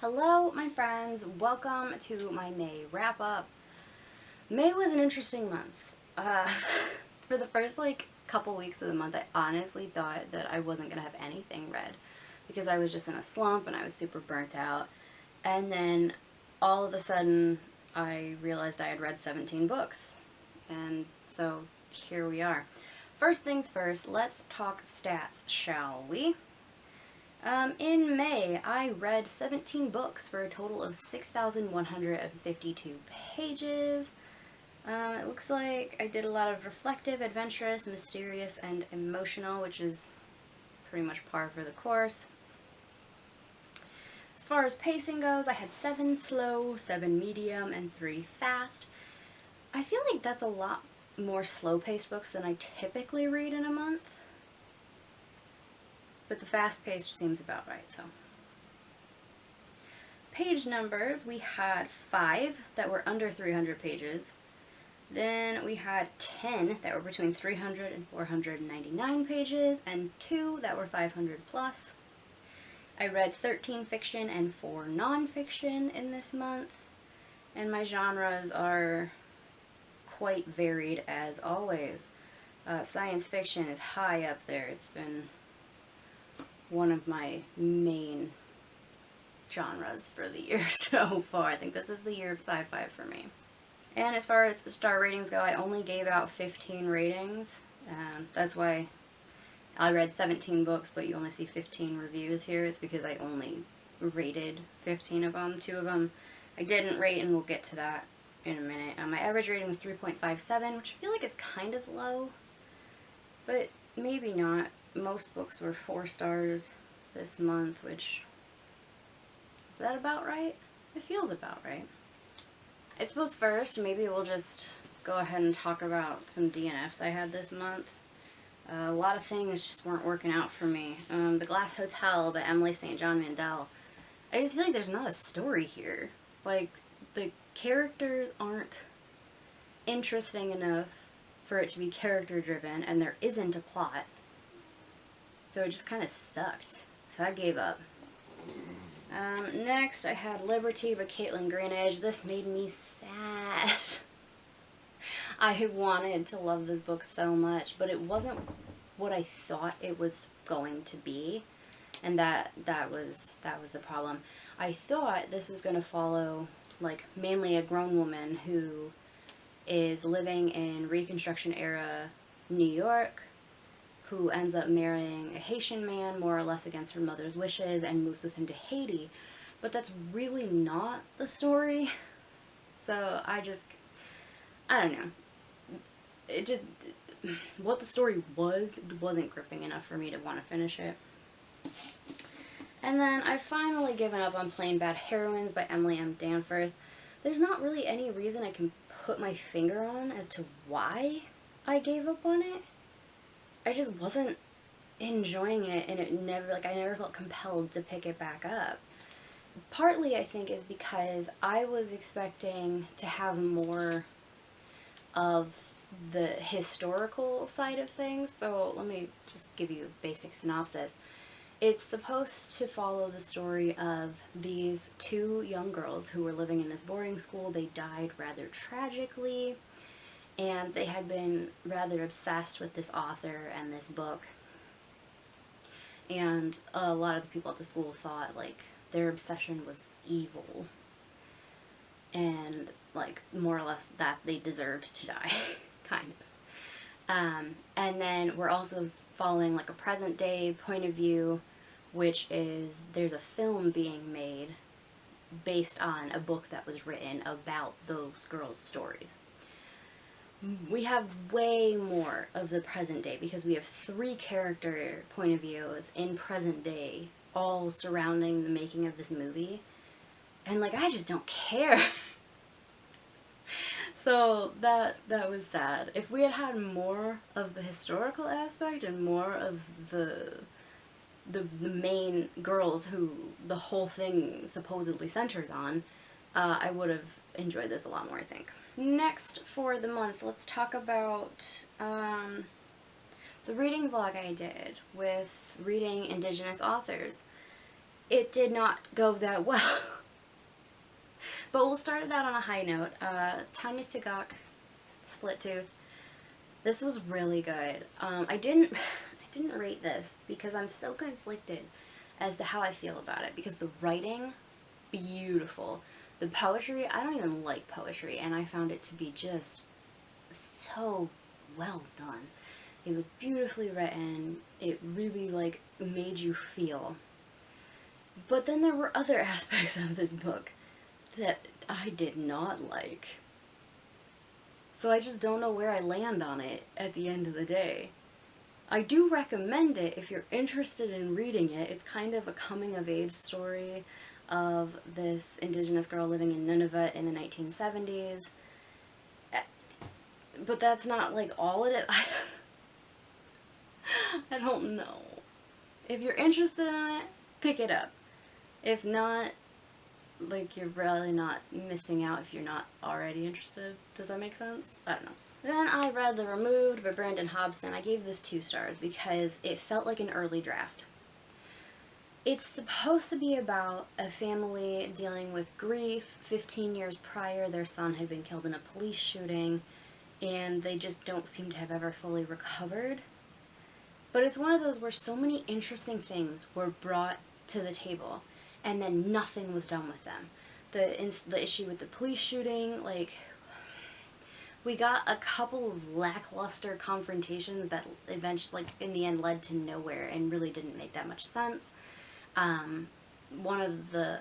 Hello, my friends. Welcome to my May wrap-up. May was an interesting month. For the first, couple weeks of the month, I honestly thought that I wasn't going to have anything read because I was just in a slump and I was super burnt out. And then, all of a sudden, I realized I had read 17 books. And so, here we are. First things first, let's talk stats, shall we? In May, I read 17 books for a total of 6,152 pages. It looks like I did a lot of reflective, adventurous, mysterious, and emotional, which is pretty much par for the course. As far as pacing goes, I had 7 slow, 7 medium, and 3 fast. I feel like that's a lot more slow-paced books than I typically read in a month. But the fast-paced seems about right, so. Page numbers, we had 5 that were under 300 pages. Then we had 10 that were between 300 and 499 pages, and 2 that were 500 plus. I read 13 fiction and 4 nonfiction in this month, and my genres are quite varied as always. Science fiction is high up there. It's been one of my main genres for the year so far. I think this is the year of sci-fi for me. And as far as the star ratings go, I only gave out 15 ratings. That's why I read 17 books, but you only see 15 reviews here. It's because I only rated 15 of them. 2 of them I didn't rate, and we'll get to that in a minute. My average rating was 3.57, which I feel like is kind of low, but maybe not. Most books were 4 stars this month, which, is that about right? It feels about right. I suppose first, maybe we'll just go ahead and talk about some DNFs I had this month. A lot of things just weren't working out for me. The Glass Hotel by Emily St. John Mandel. I just feel like there's not a story here. Like, the characters aren't interesting enough for it to be character driven, and there isn't a plot. So it just kind of sucked. So I gave up. Next, I had Libertie by Kaitlyn Greenidge. This made me sad. I wanted to love this book so much, but it wasn't what I thought it was going to be. And that was the problem. I thought this was going to follow, mainly a grown woman who is living in Reconstruction era New York, who ends up marrying a Haitian man, more or less against her mother's wishes, and moves with him to Haiti. But that's really not the story. So I don't know. It just, what the story wasn't gripping enough for me to want to finish it. And then I've finally given up on Plain Bad Heroines by Emily M. Danforth. There's not really any reason I can put my finger on as to why I gave up on it. I just wasn't enjoying it, and I never felt compelled to pick it back up. Partly, I think, is because I was expecting to have more of the historical side of things. So let me just give you a basic synopsis. It's supposed to follow the story of these 2 young girls who were living in this boarding school. They died rather tragically, and they had been rather obsessed with this author and this book. And a lot of the people at the school thought, their obsession was evil. And, more or less that they deserved to die, kind of. And then we're also following, a present-day point of view, which is there's a film being made based on a book that was written about those girls' stories. We have way more of the present day because we have 3 character point of views in present day, all surrounding the making of this movie. And I just don't care. So that was sad. If we had had more of the historical aspect and more of the main girls who the whole thing supposedly centers on, I would have enjoyed this a lot more, I think. Next for the month, let's talk about the reading vlog I did with reading Indigenous authors. It did not go that well. But we'll start it out on a high note. Tanya Tagaq, Split Tooth. This was really good. I didn't rate this because I'm so conflicted as to how I feel about it, because the writing, beautiful. The poetry, I don't even like poetry, and I found it to be just so well done. It was beautifully written. It really, like, made you feel. But then there were other aspects of this book that I did not like. So I just don't know where I land on it at the end of the day. I do recommend it if you're interested in reading it. It's kind of a coming-of-age story of this Indigenous girl living in Nunavut in the 1970s. But that's not, like, all it is. I don't know. If you're interested in it, pick it up. If not, like, you're really not missing out if you're not already interested. Does that make sense? I don't know. Then I read The Removed by Brandon Hobson. I gave this 2 stars because it felt like an early draft. It's supposed to be about a family dealing with grief. 15 years prior, their son had been killed in a police shooting, and they just don't seem to have ever fully recovered. But it's one of those where so many interesting things were brought to the table, and then nothing was done with them. The issue with the police shooting, like, we got a couple of lackluster confrontations that eventually, like, in the end led to nowhere and really didn't make that much sense. One of the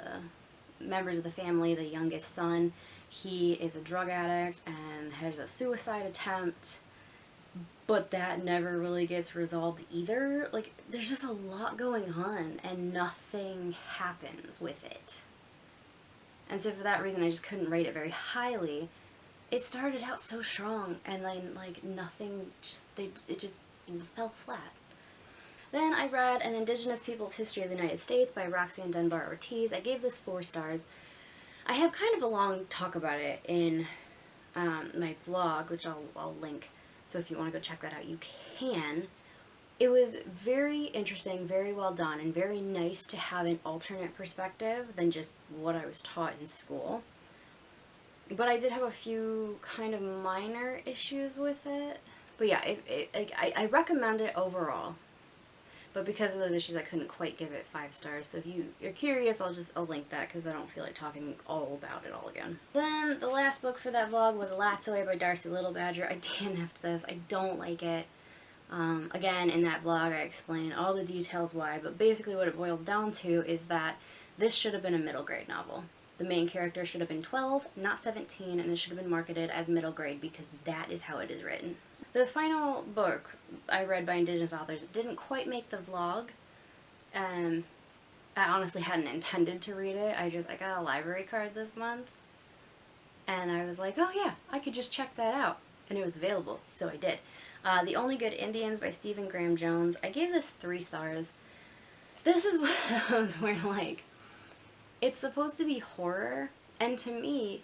members of the family, the youngest son, he is a drug addict and has a suicide attempt, but that never really gets resolved either. Like, there's just a lot going on and nothing happens with it. And so for that reason, I just couldn't rate it very highly. It started out so strong, and then, like, nothing, it just fell flat. Then I read An Indigenous People's History of the United States by Roxanne Dunbar-Ortiz. I gave this 4 stars. I have kind of a long talk about it in my vlog, which I'll link, so if you want to go check that out, you can. It was very interesting, very well done, and very nice to have an alternate perspective than just what I was taught in school. But I did have a few kind of minor issues with it. But yeah, I recommend it overall. But because of those issues, I couldn't quite give it 5 stars. So if you're curious, I'll link that because I don't feel like talking all about it all again. Then the last book for that vlog was Elatsoe by Darcie Little Badger. I DNF'd this. I don't like it. Again, in that vlog, I explain all the details why. But basically what it boils down to is that this should have been a middle grade novel. The main character should have been 12, not 17, and it should have been marketed as middle grade because that is how it is written. The final book I read by Indigenous authors didn't quite make the vlog. I honestly hadn't intended to read it. I got a library card this month, and I was like, oh yeah, I could just check that out. And it was available, so I did. The Only Good Indians by Stephen Graham Jones. I gave this 3 stars. This is one of those where, like, it's supposed to be horror, and to me,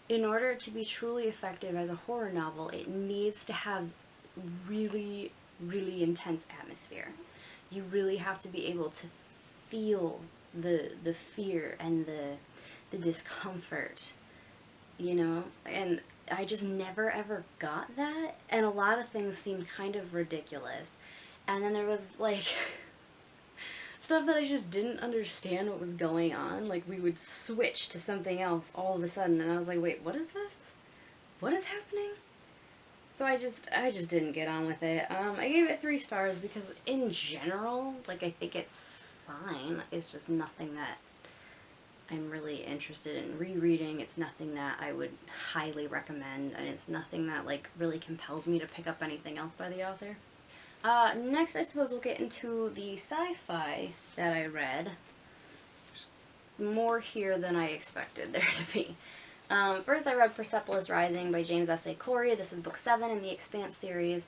in order to be truly effective as a horror novel, it needs to have really, really intense atmosphere. You really have to be able to feel the fear and the discomfort, you know? And I just never ever got that, and a lot of things seemed kind of ridiculous. And then there was, like, stuff that I just didn't understand what was going on. Like, we would switch to something else all of a sudden, and I was like, wait, what is this? What is happening? So I just didn't get on with it. I gave it 3 stars because in general, like, I think it's fine. It's just nothing that I'm really interested in rereading. It's nothing that I would highly recommend, and it's nothing that, like, really compels me to pick up anything else by the author. Next, I suppose we'll get into the sci-fi that I read. More here than I expected there to be. First, I read Persepolis Rising by James S. A. Corey. This is book 7 in the Expanse series,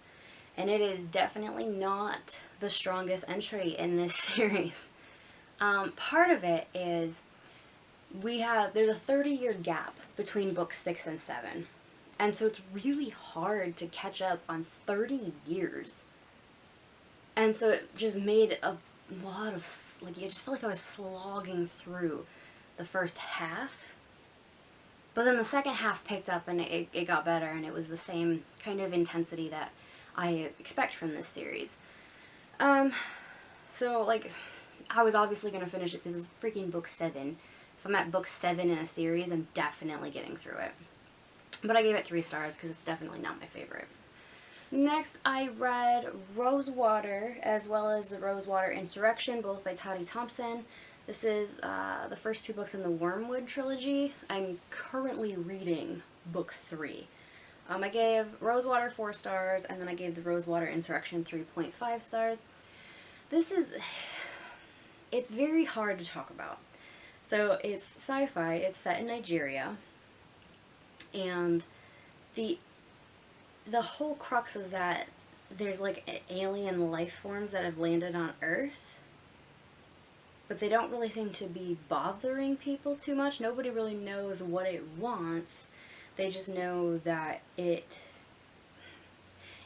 and it is definitely not the strongest entry in this series. Part of it is there's a 30-year gap between books 6 and 7, and so it's really hard to catch up on 30 years. And so it just made a lot of, like, I just felt like I was slogging through the first half. But then the second half picked up and it got better, and it was the same kind of intensity that I expect from this series. So, like, I was obviously going to finish it because it's freaking book 7. If I'm at book 7 in a series, I'm definitely getting through it. But I gave it 3 stars because it's definitely not my favorite. Next, I read Rosewater, as well as the Rosewater Insurrection, both by Tade Thompson. This is the first 2 books in the Wormwood trilogy. I'm currently reading book 3. I gave Rosewater 4 stars, and then I gave the Rosewater Insurrection 3.5 stars. It's very hard to talk about. So it's sci-fi, it's set in Nigeria, and the whole crux is that there's like alien life forms that have landed on Earth, but they don't really seem to be bothering people too much. Nobody really knows what it wants. They just know that it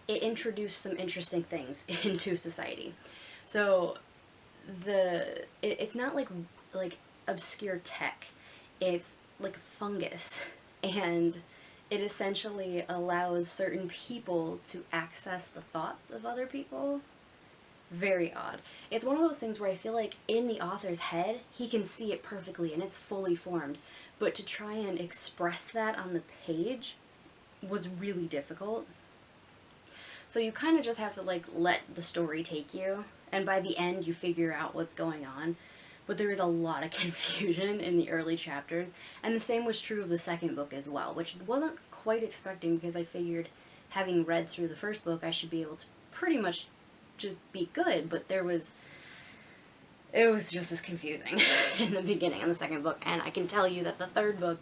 introduced some interesting things into society. So it's not like obscure tech. It's like fungus, and it essentially allows certain people to access the thoughts of other people. Very odd. It's one of those things where I feel like in the author's head, he can see it perfectly and it's fully formed. But to try and express that on the page was really difficult. So you kind of just have to like let the story take you. And by the end, you figure out what's going on. But there is a lot of confusion in the early chapters. And the same was true of the second book as well, which I wasn't quite expecting because I figured having read through the first book, I should be able to pretty much just be good, but it was just as confusing in the beginning of the second book, and I can tell you that the third book,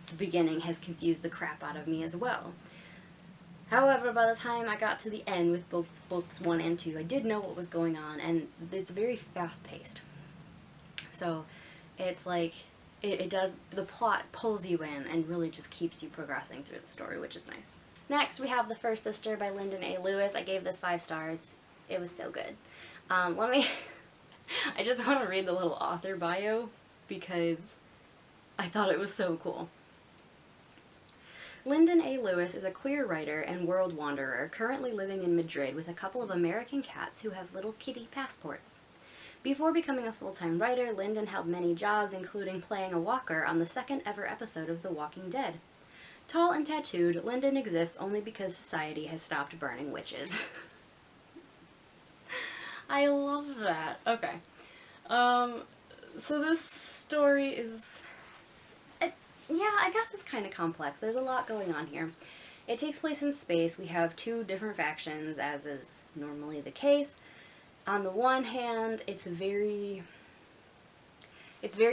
the beginning, has confused the crap out of me as well. However, by the time I got to the end with both books 1 and 2, I did know what was going on, and it's very fast-paced. So it's like, the plot pulls you in and really just keeps you progressing through the story, which is nice. Next, we have The First Sister by Linden A. Lewis. I gave this 5 stars. It was so good. I just want to read the little author bio because I thought it was so cool. Linden A. Lewis is a queer writer and world wanderer currently living in Madrid with a couple of American cats who have little kitty passports. Before becoming a full-time writer, Linden held many jobs, including playing a walker on the 2nd ever episode of The Walking Dead. Tall and tattooed, Linden exists only because society has stopped burning witches. I love that. Okay. So this story is, I guess it's kind of complex. There's a lot going on here. It takes place in space. We have 2 different factions, as is normally the case. On the one hand, it's very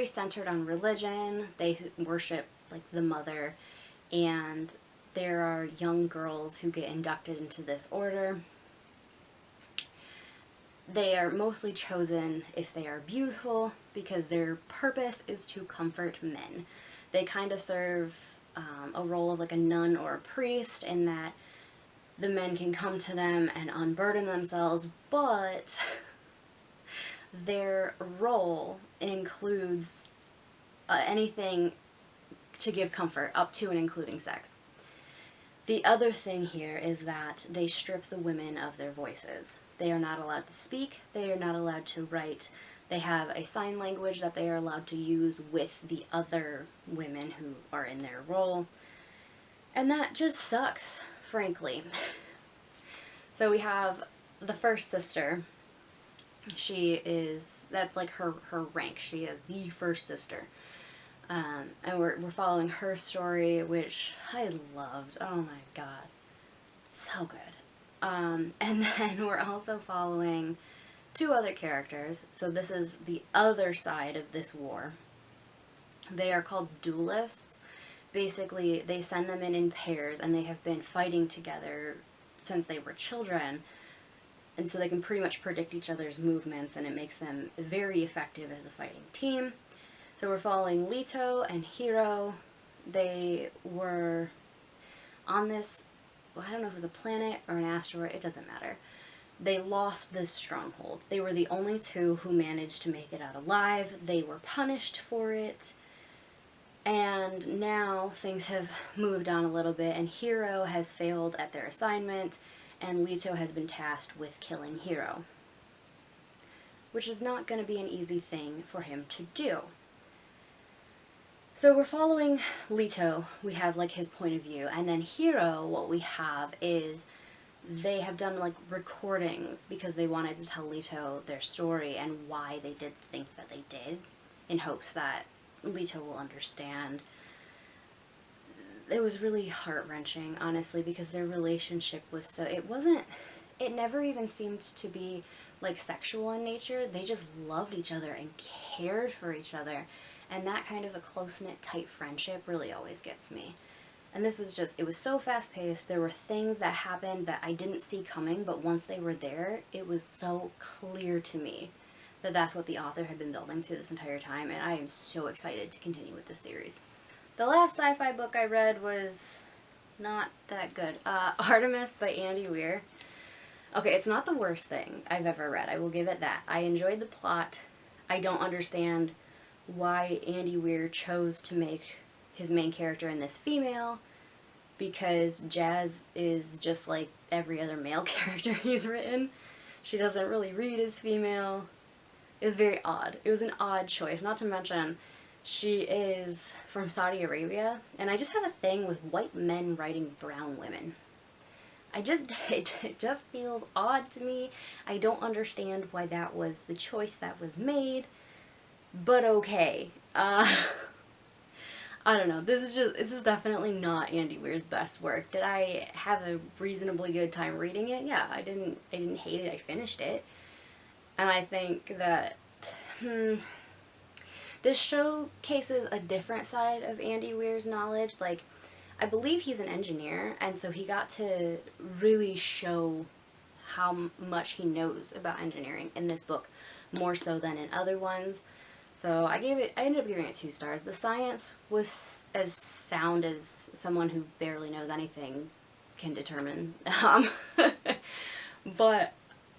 centered on religion. They worship, like, the mother, and there are young girls who get inducted into this order. They are mostly chosen if they are beautiful, because their purpose is to comfort men. They kind of serve a role of like a nun or a priest, in that the men can come to them and unburden themselves, but their role includes anything to give comfort, up to and including sex. The other thing here is that they strip the women of their voices. They are not allowed to speak, they are not allowed to write. They have a sign language that they are allowed to use with the other women who are in their role. And that just sucks, frankly. So we have the first sister. That's like her rank. She is the first sister. And we're following her story, which I loved. Oh my god. So good. And then we're also following 2 other characters. So this is the other side of this war. They are called duelists. Basically, they send them in pairs, and they have been fighting together since they were children. And so they can pretty much predict each other's movements, and it makes them very effective as a fighting team. So we're following Leto and Hero. They were on this, I don't know if it was a planet or an asteroid, it doesn't matter. They lost this stronghold. They were the only 2 who managed to make it out alive. They were punished for it. And now things have moved on a little bit, and Hero has failed at their assignment, and Leto has been tasked with killing Hero, which is not going to be an easy thing for him to do. So we're following Leto. We have like his point of view, and then Hero, what we have is they have done like recordings because they wanted to tell Leto their story and why they did the things that they did, in hopes that Leto will understand. It was really heart-wrenching, honestly, because their relationship was so, it never even seemed to be like sexual in nature. They just loved each other and cared for each other, and that kind of a close-knit, tight friendship really always gets me. And this was just, it was so fast-paced. There were things that happened that I didn't see coming, but once they were there, it was so clear to me that that's what the author had been building to this entire time, and I am so excited to continue with this series. The last sci-fi book I read was not that good. Artemis by Andy Weir. Okay, it's not the worst thing I've ever read, I will give it that. I enjoyed the plot. I don't understand why Andy Weir chose to make his main character in this female, because Jazz is just like every other male character he's written. She doesn't really read as female. It was very odd. It was an odd choice, not to mention she is from Saudi Arabia, and I just have a thing with white men writing brown women. It just feels odd to me. I don't understand why that was the choice that was made, but okay. I don't know. This is definitely not Andy Weir's best work. Did I have a reasonably good time reading it? Yeah, I didn't hate it. I finished it. And I think that this showcases a different side of Andy Weir's knowledge. Like, I believe he's an engineer, and so he got to really show how much he knows about engineering in this book, more so than in other ones. So I ended up giving it 2 stars. The science was as sound as someone who barely knows anything can determine. But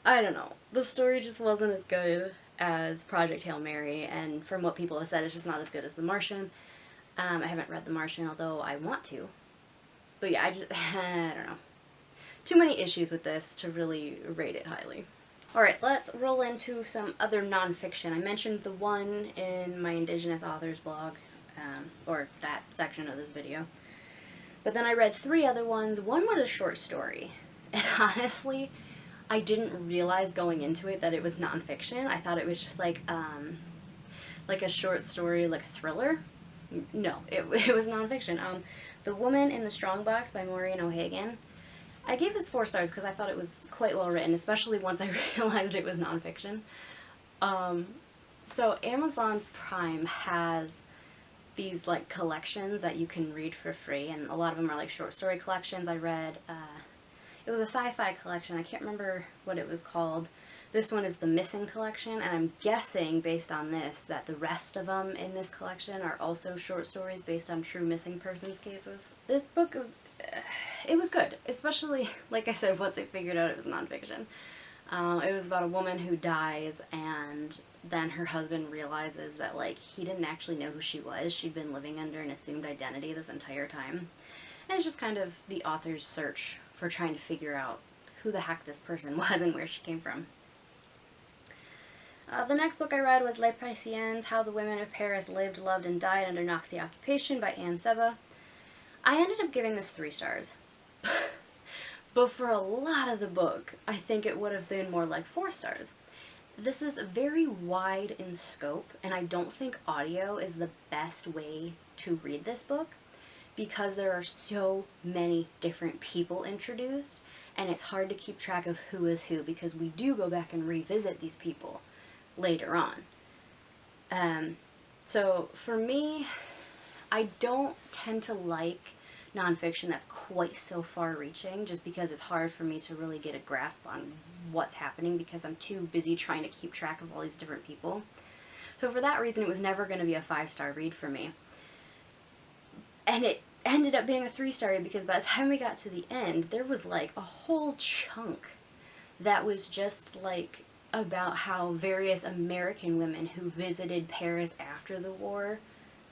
I don't know. The story just wasn't as good as Project Hail Mary, and from what people have said, it's just not as good as The Martian. I haven't read The Martian, although I want to. But yeah, I don't know. Too many issues with this to really rate it highly. Alright, let's roll into some other nonfiction. I mentioned the one in my Indigenous Authors blog, or that section of this video. But then I read 3 other ones. One was a short story. And honestly, I didn't realize going into it that it was nonfiction. I thought it was just like a short story, like thriller. No, it was nonfiction. The Woman in the Strongbox by Maureen O'Hagan. I gave this 4 stars because I thought it was quite well written, especially once I realized it was nonfiction. So Amazon Prime has these like collections that you can read for free, and a lot of them are like short story collections. I read, it was a sci-fi collection. I can't remember what it was called. This one is the Missing collection, and I'm guessing based on this that the rest of them in this collection are also short stories based on true missing persons cases. This book was, it was good, especially, like I said, once I figured out it was nonfiction. It was about a woman who dies, and then her husband realizes that, like, he didn't actually know who she was. She'd been living under an assumed identity this entire time. And it's just kind of the author's search for trying to figure out who the heck this person was and where she came from. The next book I read was Les Parisiennes, How the Women of Paris Lived, Loved, and Died Under Nazi Occupation by Sebba. I ended up giving this 3 stars. But for a lot of the book, I think it would have been more like 4 stars. This is very wide in scope, and I don't think audio is the best way to read this book because there are so many different people introduced, and it's hard to keep track of who is who because we do go back and revisit these people later on. So for me, I don't tend to like nonfiction that's quite so far-reaching just because it's hard for me to really get a grasp on what's happening because I'm too busy trying to keep track of all these different people. So for that reason, it was never going to be a 5-star read for me. And it ended up being a 3-star because by the time we got to the end, there was like a whole chunk that was just like about how various American women who visited Paris after the war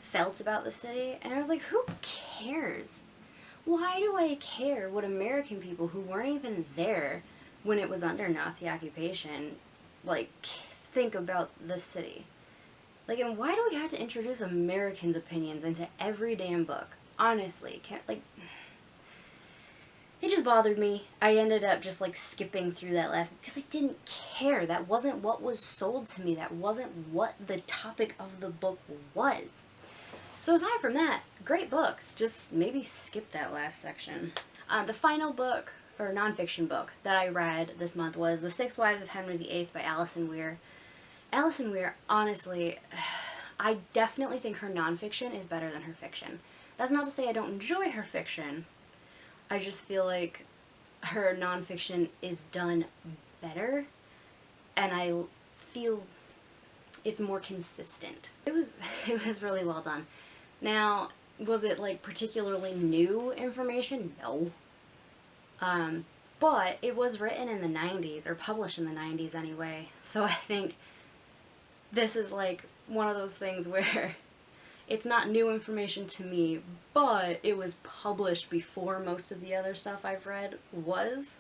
felt about the city, and I was like, who cares? Why do I care what American people who weren't even there when it was under Nazi occupation, like, think about the city? Like, and why do we have to introduce Americans' opinions into every damn book? Honestly, it just bothered me. I ended up just, like, skipping through that last, because I didn't care. That wasn't what was sold to me. That wasn't what the topic of the book was. So aside from that, great book. Just maybe skip that last section. The final book, or nonfiction book, that I read this month was The Six Wives of Henry VIII by Alison Weir. Alison Weir, honestly, I definitely think her nonfiction is better than her fiction. That's not to say I don't enjoy her fiction. I just feel like her nonfiction is done better, and I feel it's more consistent. It was really well done. Now, was it, like, particularly new information? No. But it was written in the 90s, or published in the 90s anyway, so I think this is, like, one of those things where it's not new information to me, but it was published before most of the other stuff I've read was.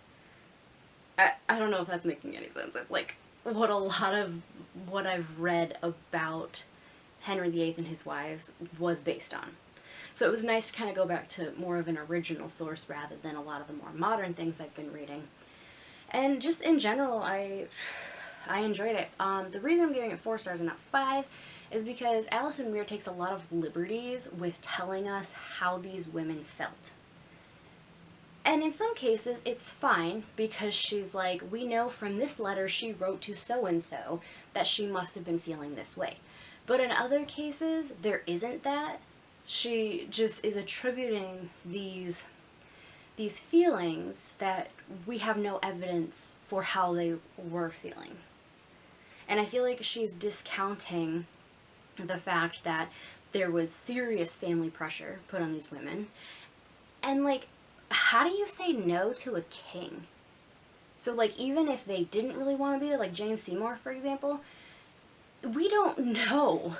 I don't know if that's making any sense. It's, like, what a lot of what I've read about Henry VIII and his wives was based on. So it was nice to kind of go back to more of an original source rather than a lot of the more modern things I've been reading. And just in general, I enjoyed it. The reason I'm giving it 4 stars and not 5 is because Alison Weir takes a lot of liberties with telling us how these women felt. And in some cases, it's fine, because she's like, we know from this letter she wrote to so-and-so that she must have been feeling this way. But in other cases, there isn't that. She just is attributing these feelings that we have no evidence for how they were feeling. And I feel like she's discounting the fact that there was serious family pressure put on these women. And, like, how do you say no to a king? So, like, even if they didn't really want to be there, like Jane Seymour, for example, we don't know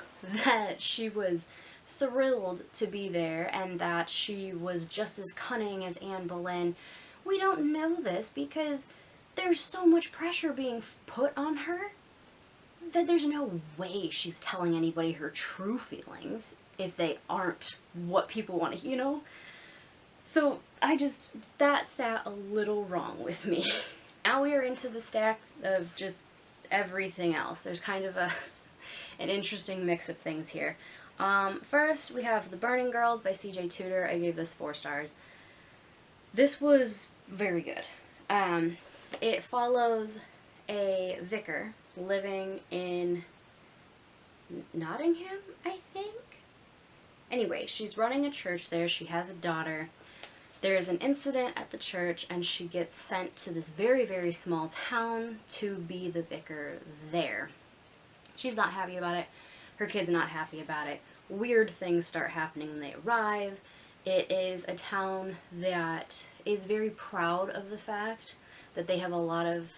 that she was thrilled to be there and that she was just as cunning as Anne Boleyn. We don't know this because there's so much pressure being put on her that there's no way she's telling anybody her true feelings if they aren't what people want to, you know? So that sat a little wrong with me. Now we are into the stack of just everything else. There's kind of an interesting mix of things here. First, we have The Burning Girls by C.J. Tudor. I gave this 4 stars. This was very good. It follows a vicar living in Nottingham, I think? Anyway, she's running a church there. She has a daughter. There's an incident at the church, and she gets sent to this very, very small town to be the vicar there. She's not happy about it. Her kid's not happy about it. Weird things start happening when they arrive. It is a town that is very proud of the fact that they have a lot of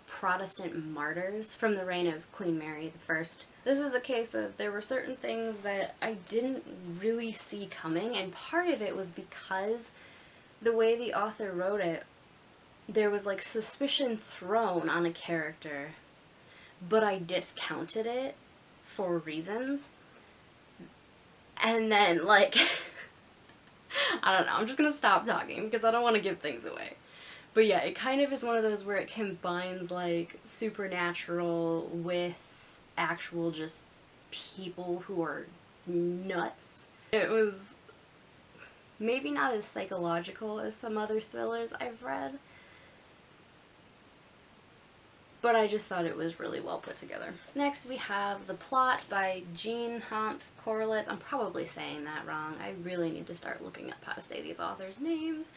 Protestant martyrs from the reign of Queen Mary I. This is a case of there were certain things that I didn't really see coming, and part of it was because the way the author wrote it, there was, like, suspicion thrown on a character, but I discounted it for reasons. And then, like, I don't know, I'm just gonna stop talking because I don't want to give things away. But yeah, it kind of is one of those where it combines, like, supernatural with actual just people who are nuts. It was maybe not as psychological as some other thrillers I've read, but I just thought it was really well put together. Next we have The Plot by Jean Humph Corlett. I'm probably saying that wrong. I really need to start looking up how to say these authors' names.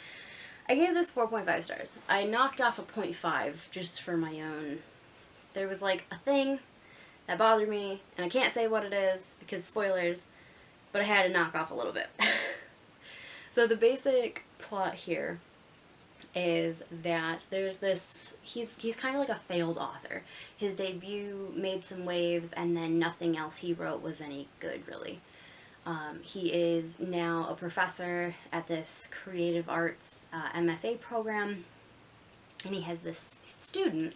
I gave this 4.5 stars. I knocked off a 0.5 just for my own. There was, like, a thing that bothered me, and I can't say what it is because spoilers, but I had to knock off a little bit. So the basic plot here is that there's this, he's kind of like a failed author. His debut made some waves, and then nothing else he wrote was any good, really. He is now a professor at this creative arts MFA program, and he has this student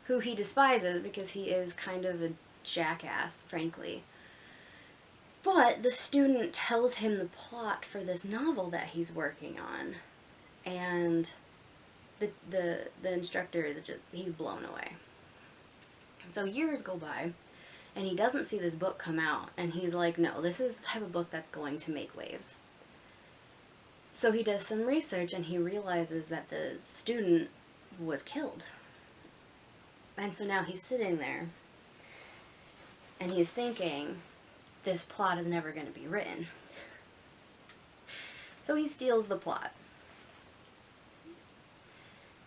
who he despises because he is kind of a jackass, frankly. But the student tells him the plot for this novel that he's working on, and the instructor is just, he's blown away. So years go by, and he doesn't see this book come out, and he's like, no, this is the type of book that's going to make waves. So he does some research, and he realizes that the student was killed. And so now he's sitting there, and he's thinking, this plot is never going to be written. So he steals the plot,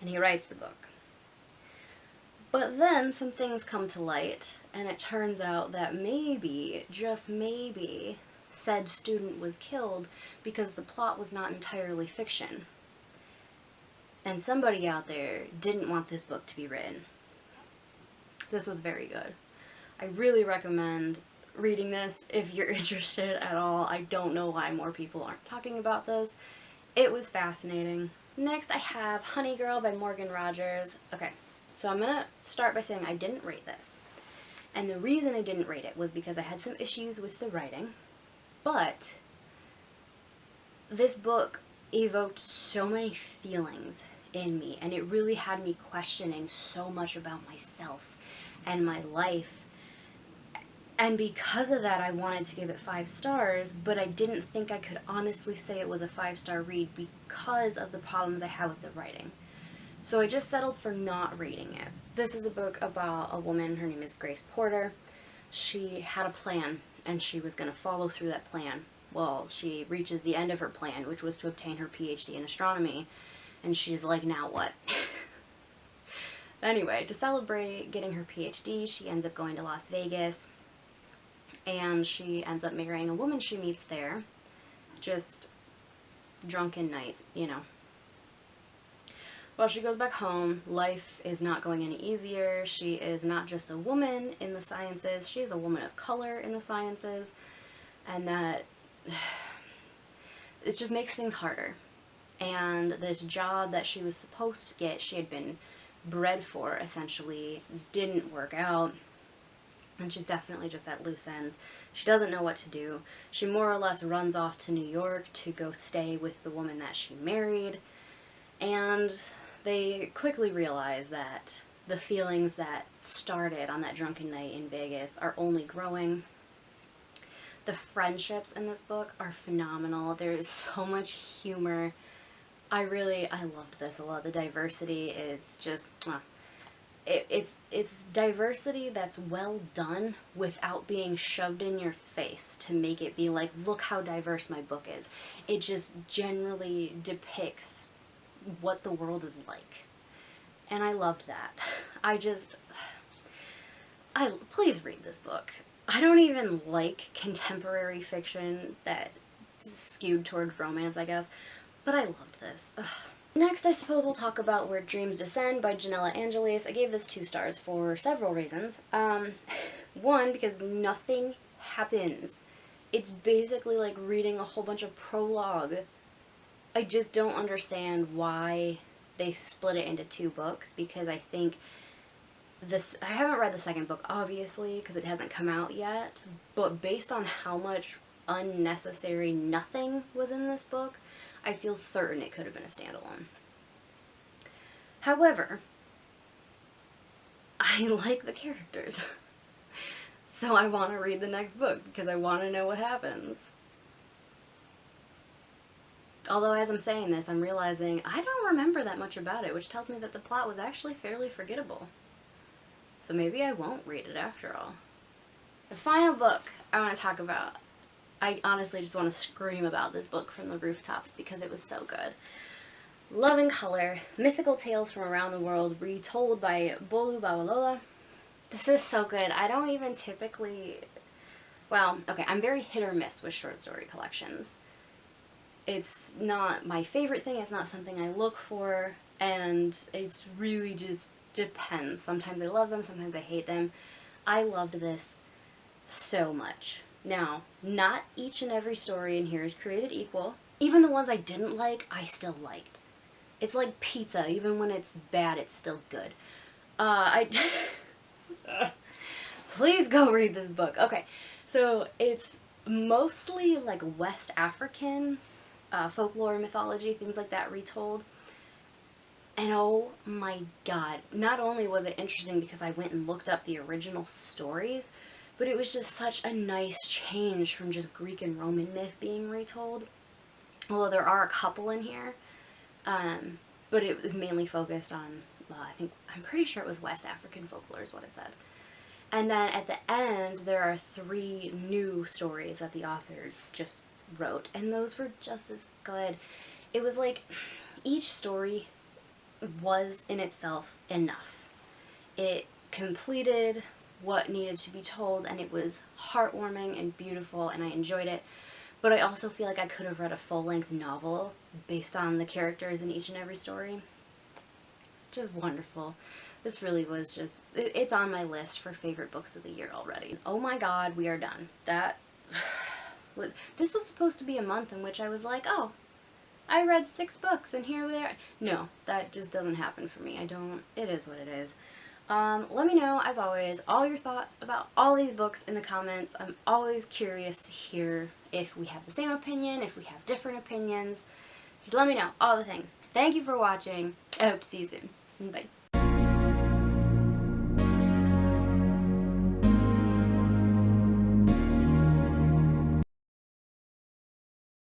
and he writes the book. But then some things come to light, and it turns out that maybe, just maybe, said student was killed because the plot was not entirely fiction. And somebody out there didn't want this book to be written. This was very good. I really recommend reading this if you're interested at all. I don't know why more people aren't talking about this. It was fascinating. Next I have Honey Girl by Morgan Rogers. Okay, so I'm gonna start by saying I didn't rate this. And the reason I didn't rate it was because I had some issues with the writing, but this book evoked so many feelings in me, and it really had me questioning so much about myself and my life. And because of that, I wanted to give it 5 stars, but I didn't think I could honestly say it was a 5-star read because of the problems I had with the writing. So I just settled for not reading it. This is a book about a woman, her name is Grace Porter. She had a plan, and she was going to follow through that plan. Well, she reaches the end of her plan, which was to obtain her PhD in astronomy, and she's like, now what? Anyway, to celebrate getting her PhD, she ends up going to Las Vegas, and she ends up marrying a woman she meets there. Just drunken night, you know. While she goes back home, life is not going any easier. She is not just a woman in the sciences, she is a woman of color in the sciences, and that it just makes things harder. And this job that she was supposed to get, she had been bred for, essentially, didn't work out. And she's definitely just at loose ends. She doesn't know what to do. She more or less runs off to New York to go stay with the woman that she married. And they quickly realize that the feelings that started on that drunken night in Vegas are only growing. The friendships in this book are phenomenal. There is so much humor. I loved this a lot. The diversity is just... It's diversity that's well done without being shoved in your face to make it be like, look how diverse my book is. It just generally depicts what the world is like. And I loved that. Please read this book. I don't even like contemporary fiction that skewed toward romance, I guess, but I loved this. Ugh. Next, I suppose we'll talk about Where Dreams Descend by Janella Angeles. I gave this 2 stars for several reasons. One, because nothing happens. It's basically like reading a whole bunch of prologue. I just don't understand why they split it into 2 books, because I think I haven't read the second book, obviously, because it hasn't come out yet, but based on how much unnecessary nothing was in this book, I feel certain it could have been a standalone. However, I like the characters. So I want to read the next book because I want to know what happens. Although as I'm saying this, I'm realizing I don't remember that much about it, which tells me that the plot was actually fairly forgettable. So maybe I won't read it after all. The final book I want to talk about, I honestly just want to scream about this book from the rooftops because it was so good. Love and Color, Mythical Tales from Around the World, retold by Bolu Babalola. This is so good. I don't even typically... Well, okay, I'm very hit or miss with short story collections. It's not my favorite thing, it's not something I look for, and it's really just depends. Sometimes I love them, sometimes I hate them. I loved this so much. Now, not each and every story in here is created equal. Even the ones I didn't like, I still liked. It's like pizza. Even when it's bad, it's still good. Please go read this book. Okay, so it's mostly like West African folklore, mythology, things like that retold. And oh my god, not only was it interesting because I went and looked up the original stories, but it was just such a nice change from just Greek and Roman myth being retold. Although there are a couple in here, but it was mainly focused on, I'm pretty sure it was West African folklore is what it said. And then at the end, there are 3 new stories that the author just wrote, and those were just as good. It was like each story was in itself enough. It completed what needed to be told, and it was heartwarming and beautiful, and I enjoyed it. But I also feel like I could have read a full-length novel based on the characters in each and every story. Just wonderful. This really was just, it's on my list for favorite books of the year already. Oh my god, we are done. This was supposed to be a month in which I was like, oh, I read 6 books and here they are. No, that just doesn't happen for me. It is what it is. Let me know, as always, all your thoughts about all these books in the comments. I'm always curious to hear if we have the same opinion, if we have different opinions. Just let me know, all the things. Thank you for watching. I hope to see you soon. Bye.